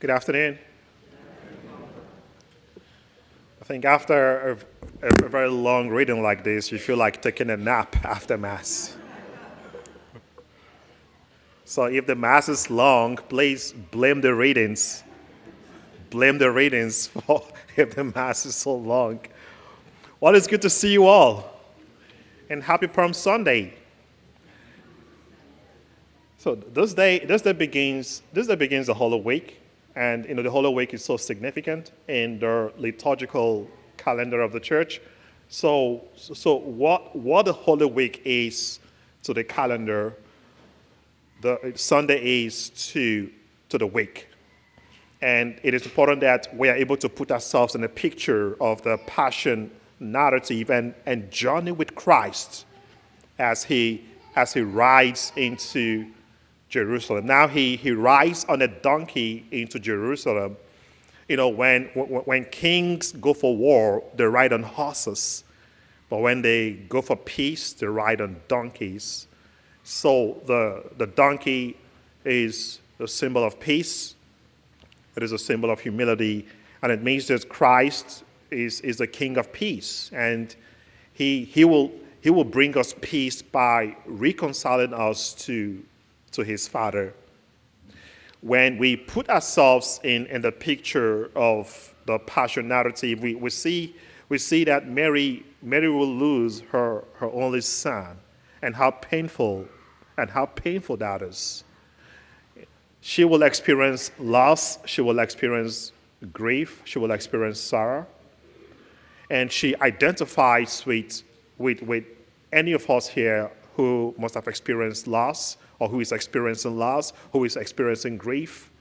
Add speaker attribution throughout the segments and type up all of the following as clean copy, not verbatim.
Speaker 1: Good afternoon. I think after a very long reading like this, you feel like taking a nap after Mass. So if the Mass is long, please blame the readings. Blame the readings for if the Mass is so long. Well, it's good to see you all. And happy Palm Sunday. So this day begins the Holy Week. And the Holy Week is so significant in the liturgical calendar of the church. So what the Holy Week is to the calendar, the Sunday is to the week. And it is important that we are able to put ourselves in a picture of the Passion narrative and journey with Christ as he rides into Jerusalem. Now he rides on a donkey into Jerusalem. When kings go for war, they ride on horses. But when they go for peace, they ride on donkeys. So the donkey is a symbol of peace. It is a symbol of humility. And it means that Christ is the King of peace. And he will bring us peace by reconciling us to his Father. When we put ourselves in the picture of the Passion narrative, we see that Mary will lose her only son, and how painful that is. She will experience loss, she will experience grief, she will experience sorrow, and she identifies with any of us here who must have experienced loss, or who is experiencing loss, who is experiencing grief.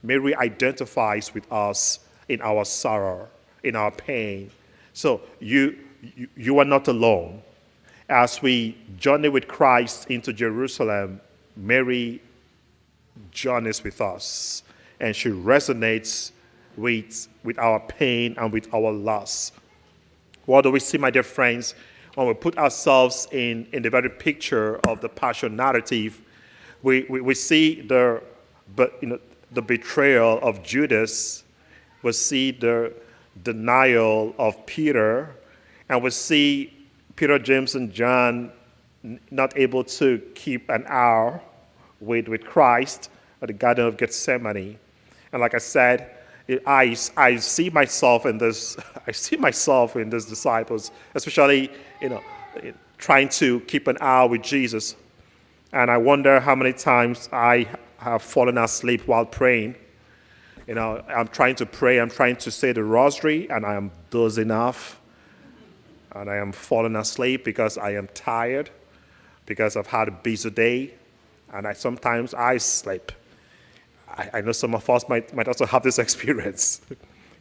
Speaker 1: Mary identifies with us in our sorrow, in our pain. So you are not alone. As we journey with Christ into Jerusalem, Mary journeys with us, and she resonates with our pain and with our loss. What do we see, my dear friends, when we put ourselves in the very picture of the Passion narrative? We see the betrayal of Judas, we see the denial of Peter, and we see Peter, James, and John not able to keep an hour with Christ at the Garden of Gethsemane. And like I said, I see myself in this. I see myself in these disciples, especially trying to keep an hour with Jesus. And I wonder how many times I have fallen asleep while praying. I'm trying to pray, I'm trying to say the rosary, and I am dozing off. And I am falling asleep because I am tired, because I've had a busy day, and sometimes I sleep. I know some of us might also have this experience.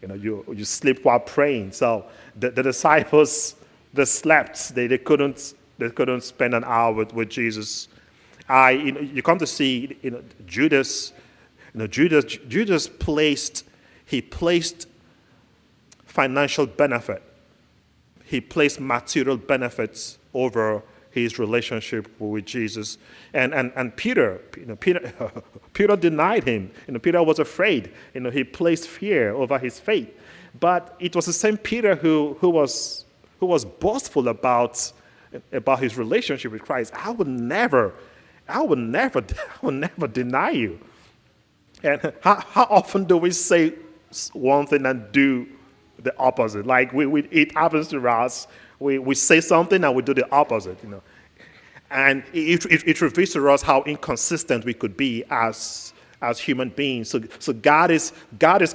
Speaker 1: You sleep while praying. So the disciples, they slept. They couldn't spend an hour with Jesus. You come to see, Judas. Judas placed financial benefit. He placed material benefits over his relationship with Jesus. And Peter denied him. Peter was afraid. He placed fear over his faith. But it was the same Peter who was boastful about his relationship with Christ. I will never deny you. And how often do we say one thing and do the opposite? Like it happens to us. We say something and we do the opposite. And it reveals to us how inconsistent we could be as human beings. So God is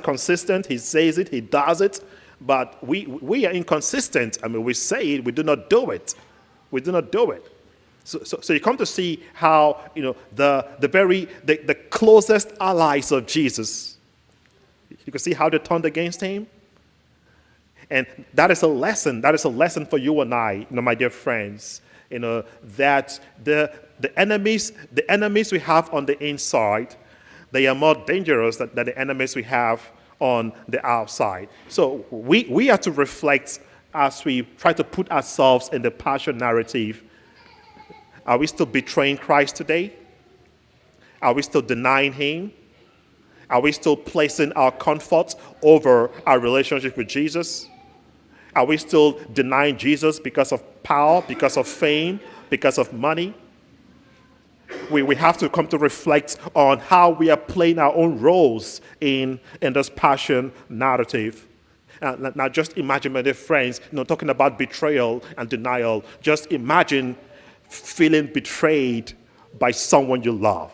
Speaker 1: consistent. He says it, he does it, but we are inconsistent. We say it, we do not do it. We do not do it. So you come to see how the closest allies of Jesus, you can see how they turned against him. And that is a lesson. That is a lesson for you and I, my dear friends. That the enemies we have on the inside, they are more dangerous than the enemies we have on the outside. So we have to reflect as we try to put ourselves in the Passion narrative. Are we still betraying Christ today? Are we still denying him? Are we still placing our comfort over our relationship with Jesus? Are we still denying Jesus because of power, because of fame, because of money? We have to come to reflect on how we are playing our own roles in this passion narrative. Now, just imagine, my dear friends, talking about betrayal and denial. Just imagine feeling betrayed by someone you love.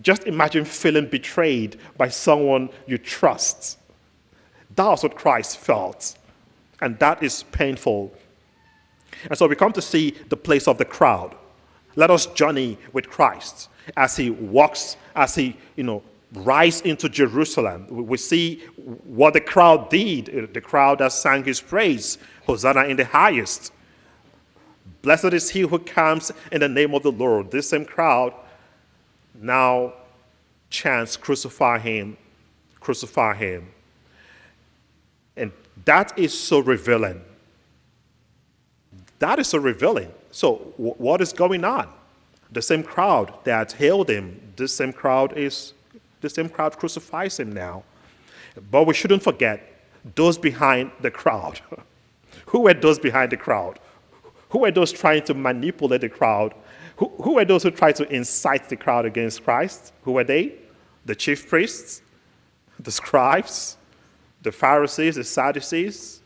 Speaker 1: Just imagine feeling betrayed by someone you trust. That's what Christ felt. And that is painful. And so we come to see the place of the crowd. Let us journey with Christ as he walks, as he, rises into Jerusalem. We see what the crowd did. The crowd that sang his praise, Hosanna in the highest. Blessed is he who comes in the name of the Lord. This same crowd now chants, crucify him, crucify him. And that is so revealing. That is so revealing. So what is going on? The same crowd that hailed him, this same crowd crucifies him now. But we shouldn't forget those behind the crowd. Who were those behind the crowd? Who were those trying to manipulate the crowd? Who were those who tried to incite the crowd against Christ? Who were they? The chief priests, the scribes, the Pharisees, the Sadducees.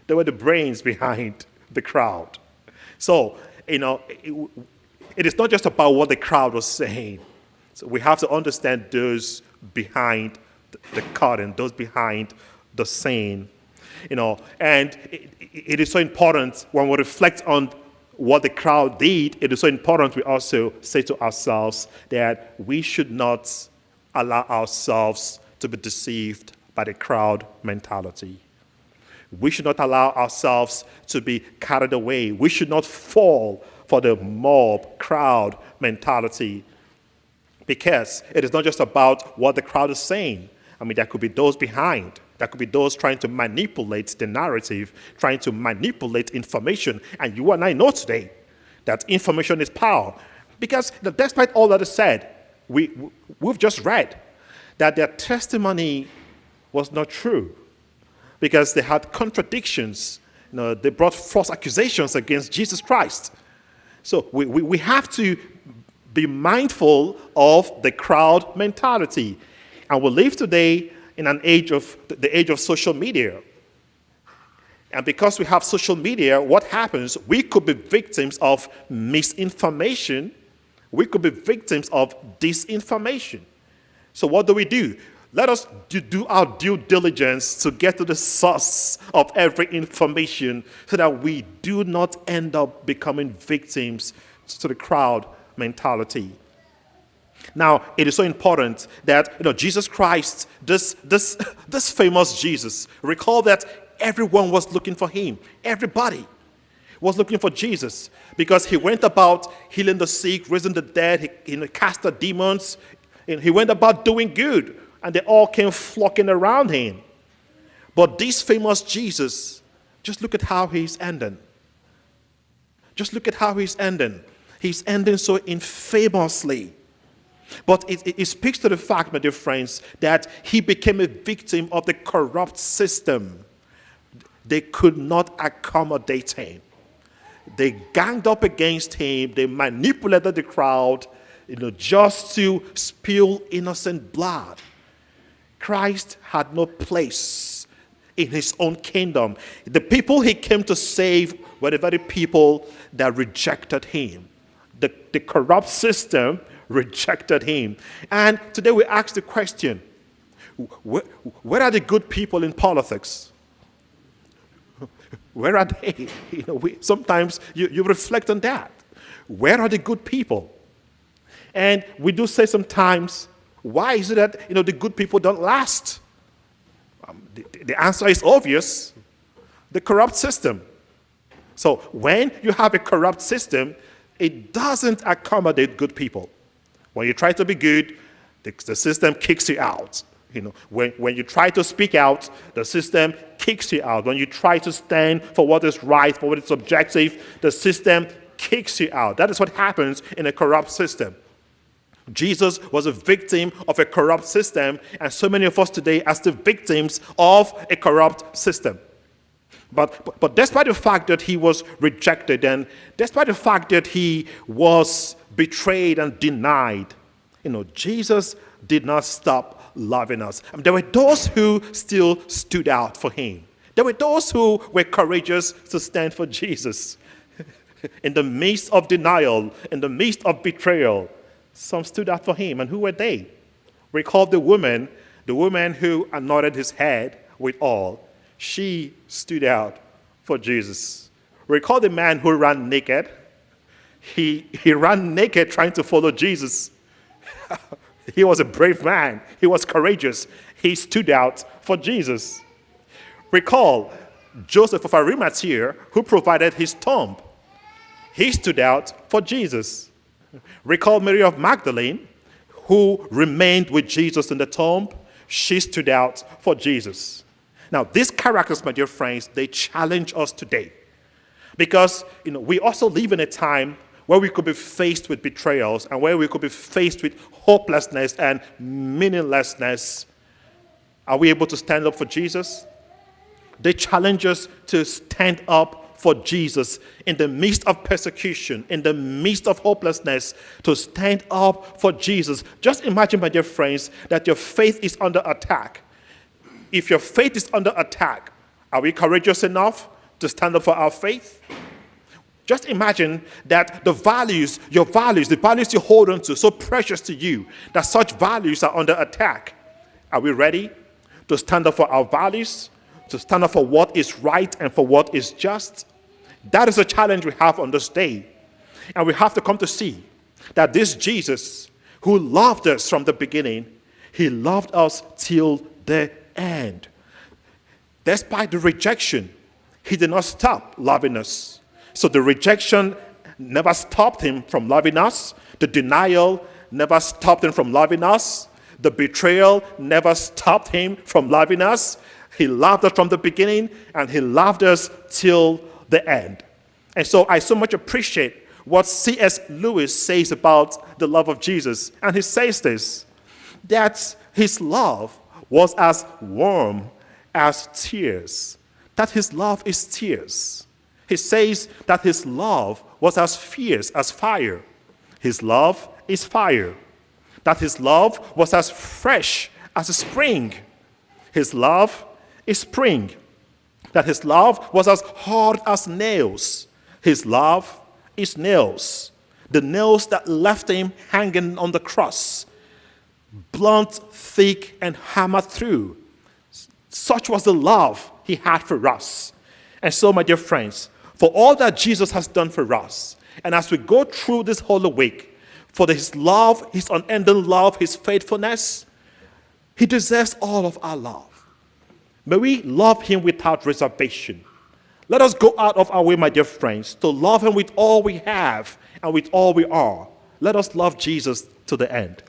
Speaker 1: They were the brains behind the crowd. So, it is not just about what the crowd was saying. So we have to understand those behind the curtain, those behind the scene. And it is so important when we reflect on what the crowd did. It is so important we also say to ourselves that we should not allow ourselves to be deceived by the crowd mentality. We should not allow ourselves to be carried away. We should not fall for the mob, crowd mentality, because it is not just about what the crowd is saying. There could be those behind. There could be those trying to manipulate the narrative, trying to manipulate information. And you and I know today that information is power. Because despite all that is said, we've just read that their testimony was not true, because they had contradictions. They brought false accusations against Jesus Christ. So we have to be mindful of the crowd mentality. And we live today in the age of social media. And because we have social media, what happens? We could be victims of misinformation. We could be victims of disinformation. So what do? Let us do our due diligence to get to the source of every information so that we do not end up becoming victims to the crowd mentality. Now, it is so important that Jesus Christ, this famous Jesus, recall that everyone was looking for him. Everybody was looking for Jesus because he went about healing the sick, raising the dead, he cast out demons, and he went about doing good. And they all came flocking around him. But this famous Jesus, just look at how he's ending. Just look at how he's ending. He's ending so infamously. But it speaks to the fact, my dear friends, that he became a victim of the corrupt system. They could not accommodate him. They ganged up against him. They manipulated the crowd, just to spill innocent blood. Christ had no place in his own kingdom. The people he came to save were the very people that rejected him. The corrupt system rejected him. And today we ask the question, where are the good people in politics? Where are they? Sometimes you reflect on that. Where are the good people? And we do say sometimes, why is it that the good people don't last? The answer is obvious. The corrupt system. So when you have a corrupt system, it doesn't accommodate good people. When you try to be good, the system kicks you out. When you try to speak out, the system kicks you out. When you try to stand for what is right, for what is objective, the system kicks you out. That is what happens in a corrupt system. Jesus was a victim of a corrupt system, and so many of us today are still victims of a corrupt system. But despite the fact that he was rejected, and despite the fact that he was betrayed and denied, Jesus did not stop loving us. There were those who still stood out for him. There were those who were courageous to stand for Jesus. In the midst of denial, in the midst of betrayal, some stood out for him. And who were they? Recall the woman who anointed his head with oil. She stood out for Jesus. Recall the man who ran naked. He ran naked trying to follow Jesus. He was a brave man. He was courageous. He stood out for Jesus. Recall Joseph of Arimathea, who provided his tomb. He stood out for Jesus. Recall Mary of Magdalene, who remained with Jesus in the tomb. She stood out for Jesus. Now, these characters, my dear friends, they challenge us today. Because, we also live in a time where we could be faced with betrayals and where we could be faced with hopelessness and meaninglessness. Are we able to stand up for Jesus? They challenge us to stand up for Jesus in the midst of persecution, in the midst of hopelessness, to stand up for Jesus. Just imagine, my dear friends, that your faith is under attack. If your faith is under attack, are we courageous enough to stand up for our faith? Just imagine that the values you hold on to, so precious to you, that such values are under attack. Are we ready to stand up for our values, to stand up for what is right and for what is just? That is a challenge we have on this day. And we have to come to see that this Jesus, who loved us from the beginning, he loved us till the end. Despite the rejection, he did not stop loving us. So the rejection never stopped him from loving us. The denial never stopped him from loving us. The betrayal never stopped him from loving us. He loved us from the beginning, and he loved us till the end. And so I so much appreciate what C.S. Lewis says about the love of Jesus. And he says this, that his love was as warm as tears. That his love is tears. He says that his love was as fierce as fire. His love is fire. That his love was as fresh as a spring. His love is spring. That his love was as hard as nails. His love is nails. The nails that left him hanging on the cross. Blunt, thick, and hammered through. Such was the love he had for us. And so, my dear friends, for all that Jesus has done for us, and as we go through this Holy Week, for his love, his unending love, his faithfulness, he deserves all of our love. May we love him without reservation. Let us go out of our way, my dear friends, to love him with all we have and with all we are. Let us love Jesus to the end.